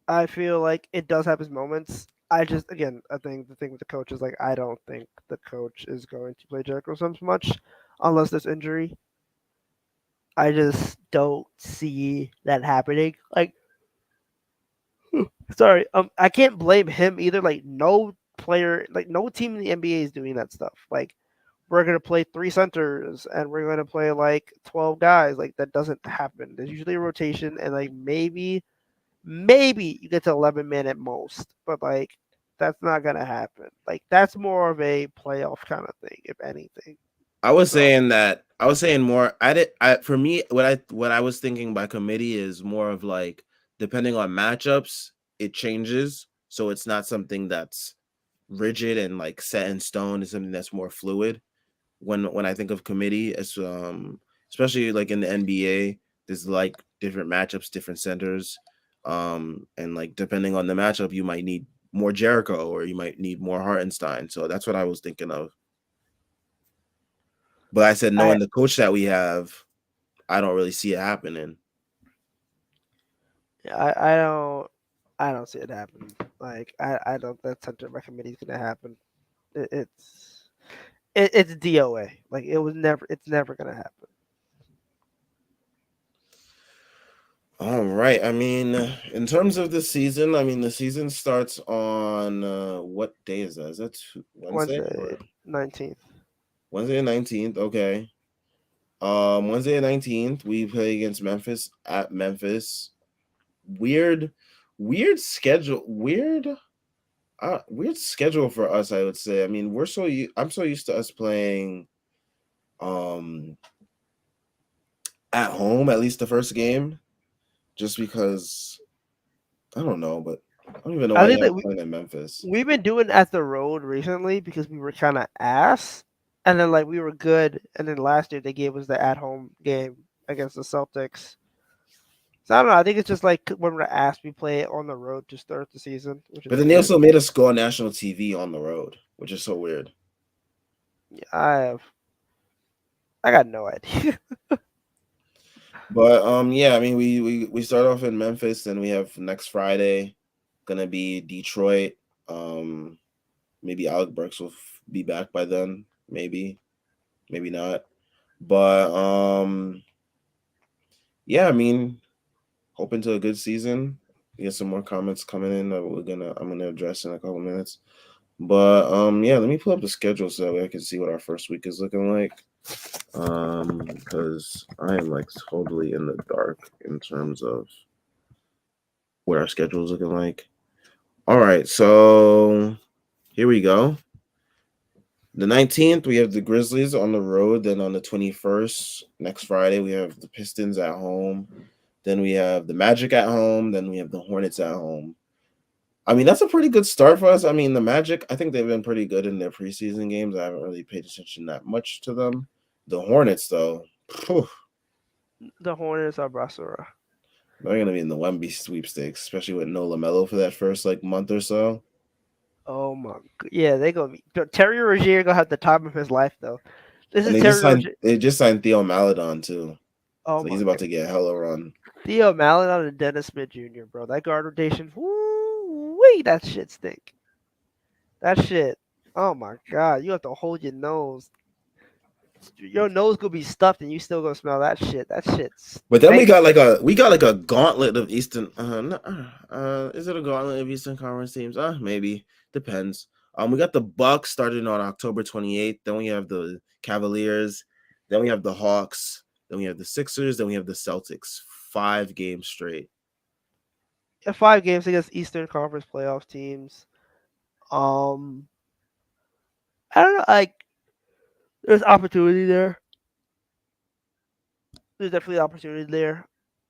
I feel like it does have its moments. I just, again, I think the thing with the coach is like I don't think the coach is going to play Jericho Sims much unless there's injury. I just don't see that happening. Like, sorry, I can't blame him either. Like, no player, like no team in the NBA is doing that stuff. Like, we're gonna play three centers and we're gonna play like 12 guys. Like, that doesn't happen. There's usually a rotation, and like maybe you get to 11 men at most, but like that's not gonna happen. Like, that's more of a playoff kind of thing, if anything. So I was saying more. For me, what I was thinking by committee is more of like depending on matchups, it changes. So it's not something that's rigid and like set in stone. It's something that's more fluid. When I think of committee, as especially like in the NBA, there's like different matchups, different centers, and like depending on the matchup, you might need more Jericho or you might need more Hartenstein. So that's what I was thinking of. But I said, I knowing the coach that we have, I don't really see it happening. I don't see it happening. Like, I don't that center by committee is gonna happen. It, it's it's DOA. Like, it's never gonna happen. All right. I mean, in terms of the season, I mean, the season starts on what day is that? Is that Wednesday Wednesday or 19th. Wednesday the 19th? Okay. Wednesday the 19th, we play against Memphis at Memphis. Weird, weird schedule. Weird schedule for us, I would say. I mean, I'm so used to us playing um at home, at least the first game, just because I don't know, but I don't even know I why think y'all that playing in Memphis. we've been doing at the road recently because we were kind of ass, and then like we were good, and then last year they gave us the at home game against the Celtics. So I don't know. I think it's just like when we're ass, we play it on the road to start the season, which But is then they weird. also made us go on national TV on the road, which is so weird. Yeah, I got no idea. But yeah, I mean, we start off in Memphis, then we have next Friday gonna be Detroit. Um, maybe Alec Burks will be back by then. Maybe not. But yeah, I mean, hoping to a good season. We get some more comments coming in that I'm gonna address in a couple minutes. But yeah, let me pull up the schedule so that way I can see what our first week is looking like. Because I am like totally in the dark in terms of what our schedule is looking like. All right, so here we go. The 19th, we have the Grizzlies on the road. Then on the 21st, next Friday, we have the Pistons at home. Then we have the Magic at home. Then we have the Hornets at home. I mean, that's a pretty good start for us. I mean, the Magic, I think they've been pretty good in their preseason games. I haven't really paid attention that much to them. The Hornets, though, phew, The Hornets are Basura. they're going to be in the Wemby sweepstakes, especially with no LaMelo for that first like month or so. Oh my, yeah, they gonna be Terry Rozier gonna have the time of his life though. This And is Terry Rozier. they just signed Theo Maladon too, Oh so he's my about god, to get hella run. Theo Maledon and Dennis Smith Jr. Bro, that guard rotation. Woo, wait, that shit stink. That shit. Oh my god, you have to hold your nose. Your nose gonna be stuffed, and you still gonna smell that shit. That shit But then stink. we got like a gauntlet of Eastern. Is it a gauntlet of Eastern Conference teams? Maybe depends. We got the Bucks starting on October 28th. Then we have the Cavaliers. Then we have the Hawks. Then we have the Sixers. Then we have the Celtics. 5 games straight. 5 games against Eastern Conference playoff teams. Um, I don't know. Like, there's opportunity there. There's definitely opportunity there.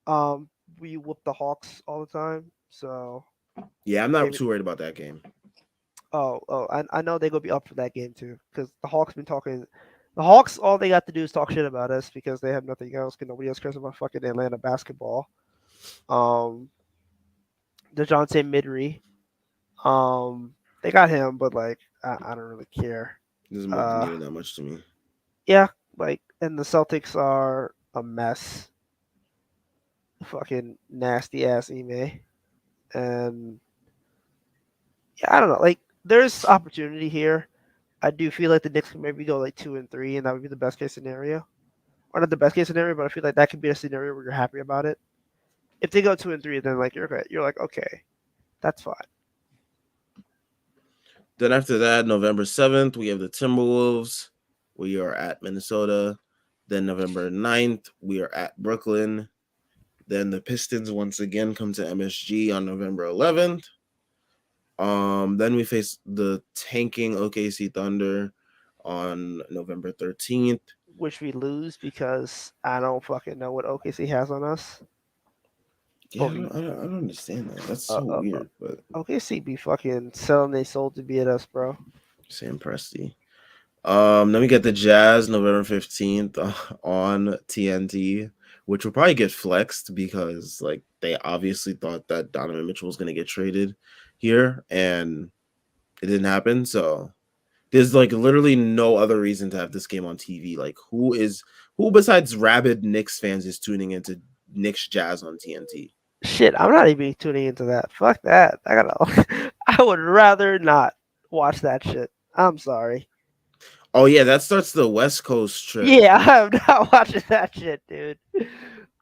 Um, we whoop the Hawks all the time, so Yeah, I'm not maybe. too worried about that game. I know they're gonna be up for that game too, because the Hawks been talking. The Hawks, all they got to do is talk shit about us because they have nothing else. Because nobody else cares about fucking Atlanta basketball. Um, DeJounte Midry. They got him, but like I don't really care. Doesn't move the Uh, needle that much to me. yeah, like, and the Celtics are a mess. Fucking nasty ass Ime, and yeah, I don't know. Like, there's opportunity here. I do feel like the Knicks can maybe go like 2-3, and that would be the best case scenario. Or not the best case scenario, but I feel like that could be a scenario where you're happy about it. If they go 2-3, then like you're like, okay, that's fine. Then after that, November 7th, we have the Timberwolves. We are at Minnesota. Then November 9th, we are at Brooklyn. Then the Pistons once again come to MSG on November 11th. Then we face the tanking OKC Thunder on November 13th. Which we lose because I don't fucking know what OKC has on us. Yeah, But I we don't understand that. That's uh, so uh, weird, but OKC be fucking selling their soul to be at us, bro. Sam Presti. Then we get the Jazz November 15th on TNT, which will probably get flexed because like they obviously thought that Donovan Mitchell was gonna get traded here, and it didn't happen. So there's like literally no other reason to have this game on TV. Like who besides rabid Knicks fans is tuning into Knicks Jazz on TNT? Shit, I'm not even tuning into that. Fuck that. I gotta. I would rather not watch that shit. I'm sorry. Oh yeah, that starts the West Coast trip. Yeah, I'm not watching that shit, dude.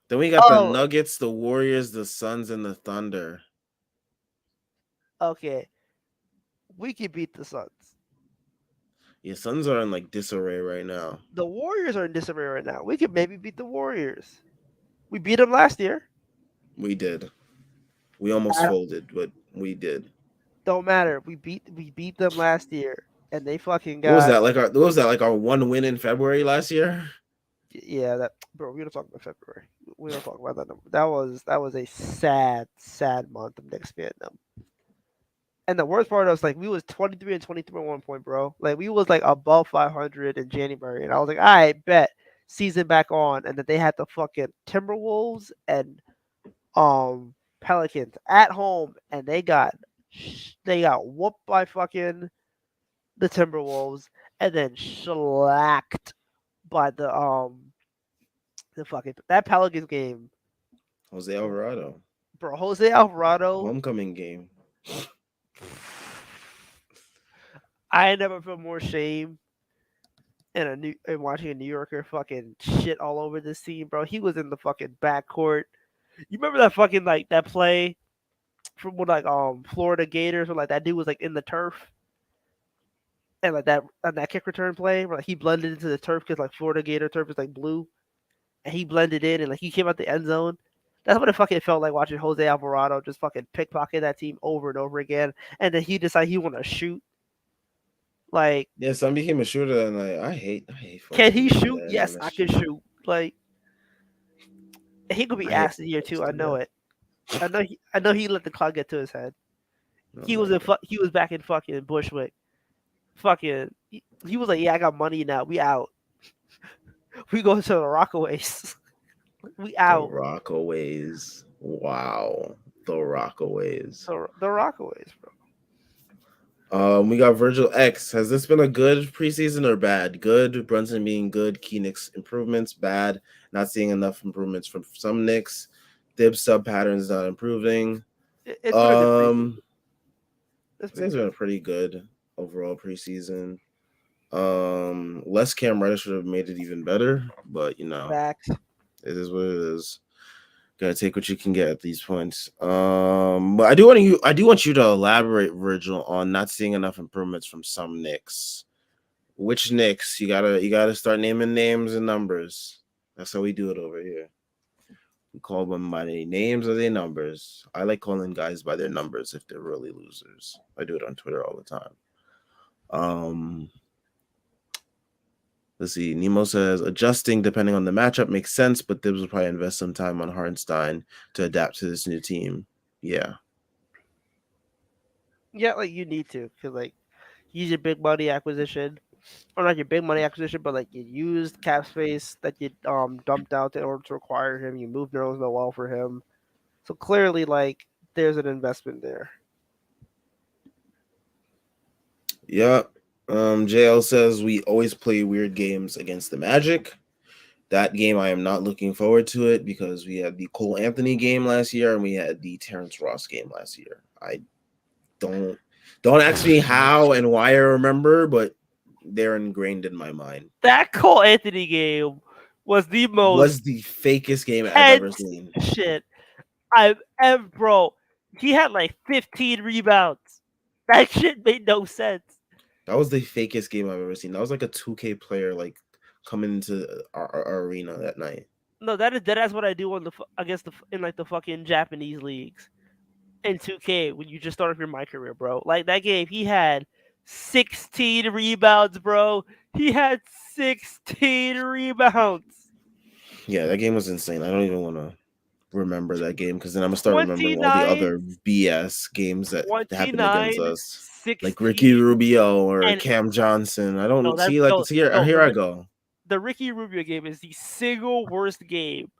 Then we got the Oh, Nuggets, the Warriors, the Suns, and the Thunder. okay. We can beat the Suns. Yeah, Suns are in like disarray right now. The Warriors are in disarray right now. We could maybe beat the Warriors. We beat them last year. We did. We almost folded, but we did. Don't matter. We beat them last year, and they fucking What was got. that? What was that? Like our one win in February last year? Yeah, that, bro. We don't talk about February. We don't talk about that number. That was a sad month of Knicks fandom. And the worst part was like we was 23-23 at one point, bro. Like we was like above 500 in January, and I was like, I bet season back on, and then they had the fucking Timberwolves and Pelicans at home, and they got whooped by fucking the Timberwolves, and then shellacked by the fucking that Pelicans game, Jose Alvarado. bro. Jose Alvarado. Homecoming game. I never felt more shame in watching a New Yorker fucking shit all over this team, bro. He was in the fucking backcourt. You remember that fucking like that play from when like Florida Gators, where like that dude was like in the turf, and like that on that kick return play where like he blended into the turf because like Florida Gator turf is like blue, and he blended in and like he came out the end zone. That's what it fucking felt like watching Jose Alvarado just fucking pickpocket that team over and over again, and then he decided he want to shoot. Like, Yeah, son became a shooter, and like I hate can he fucking shoot? that Yes, I can MSG. shoot. Like, he could be I hate asked here too. I do know that. it. I know he let the clock get to his head. Oh He my was in God. he was back in fucking Bushwick. Fucking he was like, yeah, I got money now. We out. We go to the Rockaways. We The out. Rockaways. Wow. The Rockaways. So the Rockaways, bro. We got Virgil X. Has this been a good preseason or bad? Good. Brunson being good. Key Knicks improvements. Bad. Not seeing enough improvements from some Knicks. Dib sub patterns not improving. It's been a good preseason. I It's think been it's good. been a pretty good overall preseason. Less Cam Reddish should have made it even better, but Facts. it is what it is. Gotta take what you can get at these points. But I do want you to elaborate, Virgil, on not seeing enough improvements from some Knicks. Which Knicks? You gotta start naming names and numbers. That's how we do it over here. We call them by their names or their numbers. I like calling guys by their numbers if they're really losers. I do it on Twitter all the time. Um, let's see. Nemo says adjusting depending on the matchup makes sense, but Thibs will probably invest some time on Hartenstein to adapt to this new team. Yeah. Yeah, like you need to, because like use your big money acquisition, or not your big money acquisition, but like you used cap space that you dumped out in order to acquire him. You moved Nerlens Noel for him, so clearly like there's an investment there. Yeah. JL says we always play weird games against the Magic. That game, I am not looking forward to it because we had the Cole Anthony game last year and we had the Terrence Ross game last year. I don't ask me how and why I remember, but they're ingrained in my mind. That Cole Anthony game was the most Was the fakest game I've ever tense seen. shit I've ever, bro. He had like 15 rebounds. That shit made no sense. That was the fakest game I've ever seen. That was like a 2K player like coming into our arena that night. No, that's what I do on against in like the fucking Japanese leagues in 2K when you just start off your my career, bro. Like that game, he had 16 rebounds, bro. He had 16 rebounds. Yeah, that game was insane. I don't even want to remember that game because then I'm gonna start remembering all the 29, other BS games that happened against 29, us, like Ricky 16, Rubio or and Cam Johnson. I no, don't that's see like no, see here. no. Here I go. The Ricky Rubio game is the single worst game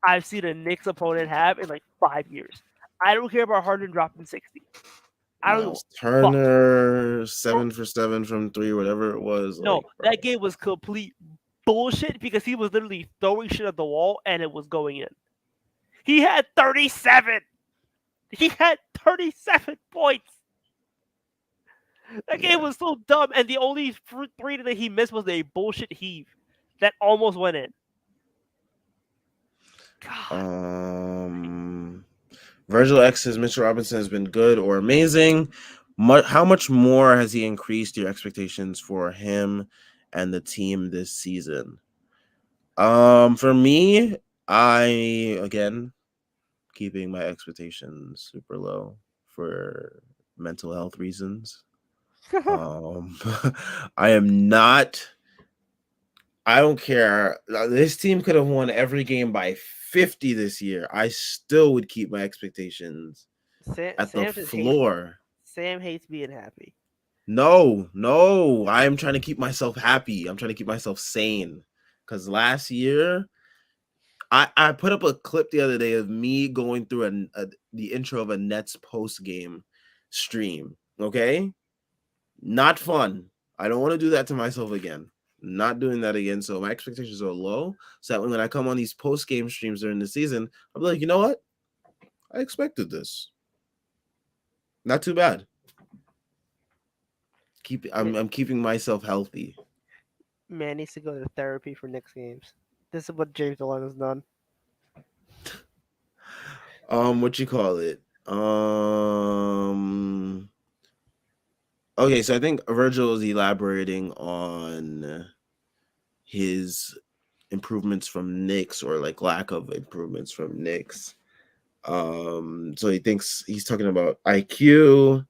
I've seen a Knicks opponent have in like 5 years. I don't care about Harden dropping 60. I don't give Miles a fuck. Turner, Bro, 7 for 7 from three, whatever it was. no, Like, bro, that game was complete bullshit because he was literally throwing shit at the wall and it was going in. He had 37. He had 37 points. That game yeah. was so dumb, and the only three that he missed was a bullshit heave that almost went in. God. Virgil X says Mitchell Robinson has been good or amazing. How much more has he increased your expectations for him and the team this season? For me, I again keeping my expectations super low for mental health reasons. Um, I am not. I don't care. This team could have won every game by 50 this year. I still would keep my expectations at the Sam just hates. floor. Sam hates being happy. No. I am trying to keep myself happy. I'm trying to keep myself sane. Because last year, I put up a clip the other day of me going through the intro of a Nets post game stream. Okay, not fun. I don't want to do that to myself again. Not doing that again. So my expectations are low. So that when I come on these post game streams during the season, I'll be like, you know what? I expected this. Not too bad. I'm keeping myself healthy. Man needs to go to therapy for Knicks games. This is what James Dolan has done. What you call it? Okay, so I think Virgil is elaborating on his improvements from Knicks or like lack of improvements from Knicks. So he thinks he's talking about IQ.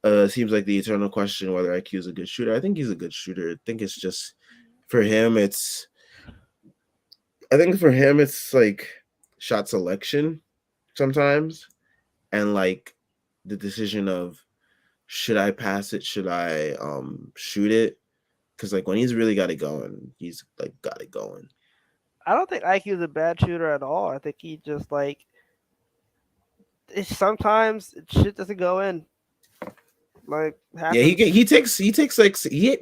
Seems like the eternal question whether IQ is a good shooter. I think he's a good shooter. I think it's just for him. I think for him it's like shot selection sometimes, and like the decision of should I pass it, should I shoot it? Because like when he's really got it going, he's like got it going. I don't think IQ is a bad shooter at all. I think he just like sometimes shit doesn't go in. Like Yeah, happens. he takes like he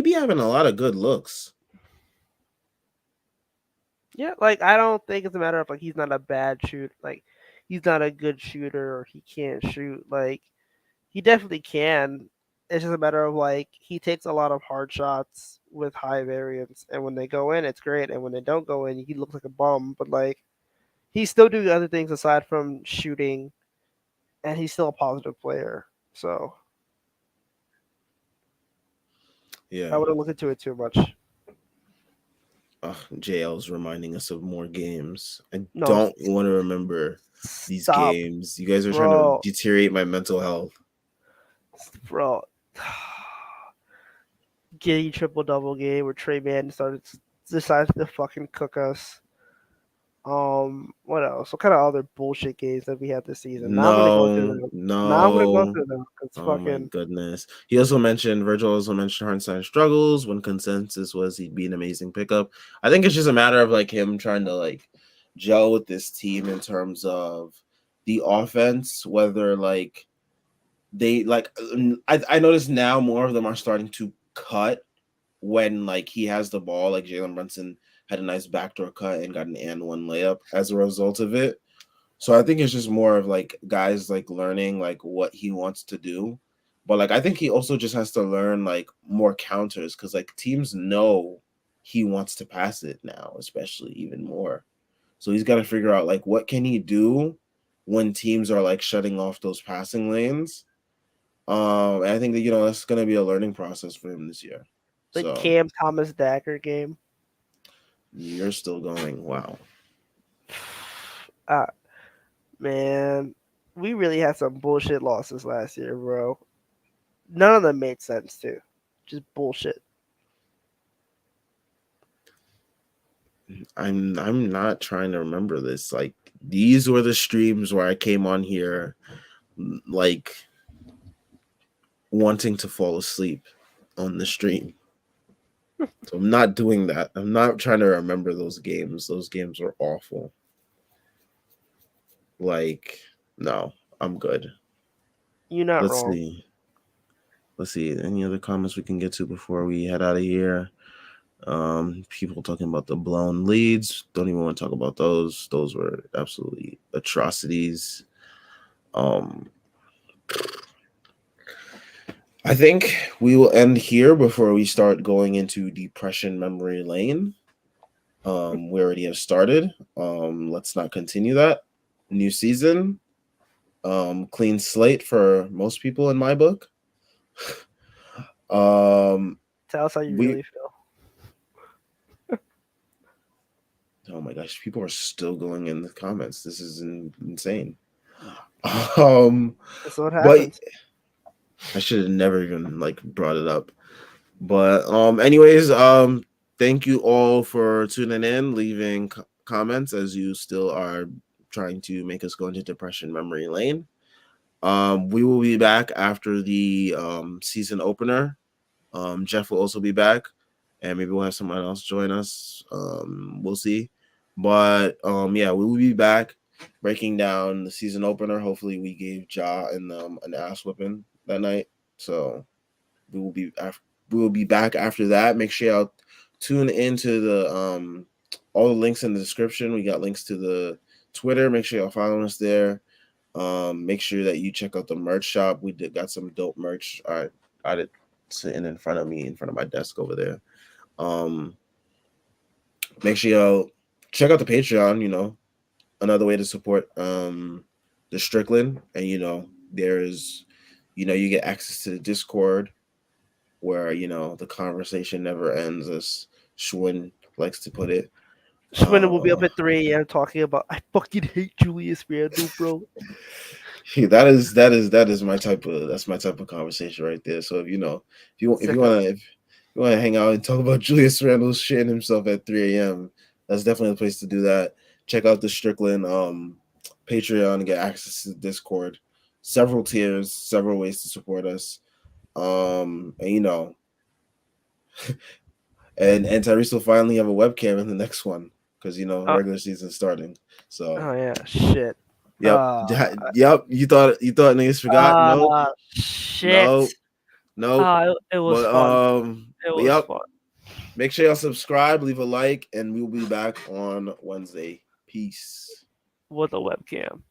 be having a lot of good looks. Yeah, like I don't think it's a matter of like he's not a bad shoot. Like he's not a good shooter or he can't shoot. Like he definitely can. It's just a matter of like he takes a lot of hard shots with high variance, and when they go in, it's great, and when they don't go in, he looks like a bum. But like he's still doing other things aside from shooting, and he's still a positive player. So I Yeah. wouldn't look into it too much. JL's reminding us of more games. I No, don't want to remember these stop, games. You guys are trying to bro, deteriorate my mental health. bro. Getting triple double game where Trey Man decided to fucking cook us. What else? What kind of other bullshit games that we had this season? Now I'm gonna go through No, them. Now I'm gonna go no. through them because Oh my fucking goodness. Virgil also mentioned Hartenstein's struggles when consensus was he'd be an amazing pickup. I think it's just a matter of like him trying to like gel with this team in terms of the offense, whether like they like I notice now more of them are starting to cut when like he has the ball. Like Jalen Brunson had a nice backdoor cut and got an and one layup as a result of it. So I think it's just more of like guys like learning like what he wants to do. But like I think he also just has to learn like more counters because like teams know he wants to pass it now, especially even more. So he's got to figure out like what can he do when teams are like shutting off those passing lanes. And I think that that's gonna be a learning process for him this year. the So Cam Thomas Dagger game. you're still going, wow. Uh, man, we really had some bullshit losses last year, bro. None of them made sense too. Just bullshit. I'm not trying to remember this. Like these were the streams where I came on here like wanting to fall asleep on the stream. So I'm not doing that. I'm not trying to remember those games. Those games were awful. Like, no, I'm good. You're not Let's wrong. see. Let's see. Any other comments we can get to before we head out of here? People talking about the blown leads. Don't even want to talk about those. Those were absolutely atrocities. Um, I think we will end here before we start going into depression memory lane. We already have started. Let's not continue that. New season. Clean slate for most people in my book. Tell us how you We really feel. oh my gosh, people are still going in the comments. This is insane. Um, That's what but happens. I should have never even like brought it up. But anyways, thank you all for tuning in, leaving comments as you still are trying to make us go into depression memory lane. We will be back after the season opener. Jeff will also be back, and maybe we'll have someone else join us. We'll see. But yeah, we will be back breaking down the season opener. Hopefully, we gave Ja and an ass whipping that night. So we will be back after that. Make sure y'all tune into the all the links in the description. We got links to the Twitter. Make sure y'all follow us there. Make sure that you check out the merch shop. We got some dope merch. I got it sitting in front of me, in front of my desk over there. Make sure y'all check out the Patreon. Another way to support the Strickland, and there's you get access to the Discord where the conversation never ends, as Schwinn likes to put it. Schwinner will be up at 3 a.m. talking about I fucking hate Julius Randle, bro. That is my type of conversation right there. So if you want to hang out and talk about Julius Randle shitting himself at 3 a.m., that's definitely a place to do that. Check out the Strickland Patreon and get access to the Discord. Several tiers, several ways to support us. And and Tyrese will finally have a webcam in the next one because regular season starting. So Oh yeah, shit. yep. Yep. You thought niggas forgot? Nope. Shit. Nope. Nope. It was fun. It But was yep. fun. Make sure y'all subscribe, leave a like, and we'll be back on Wednesday. Peace. With a webcam.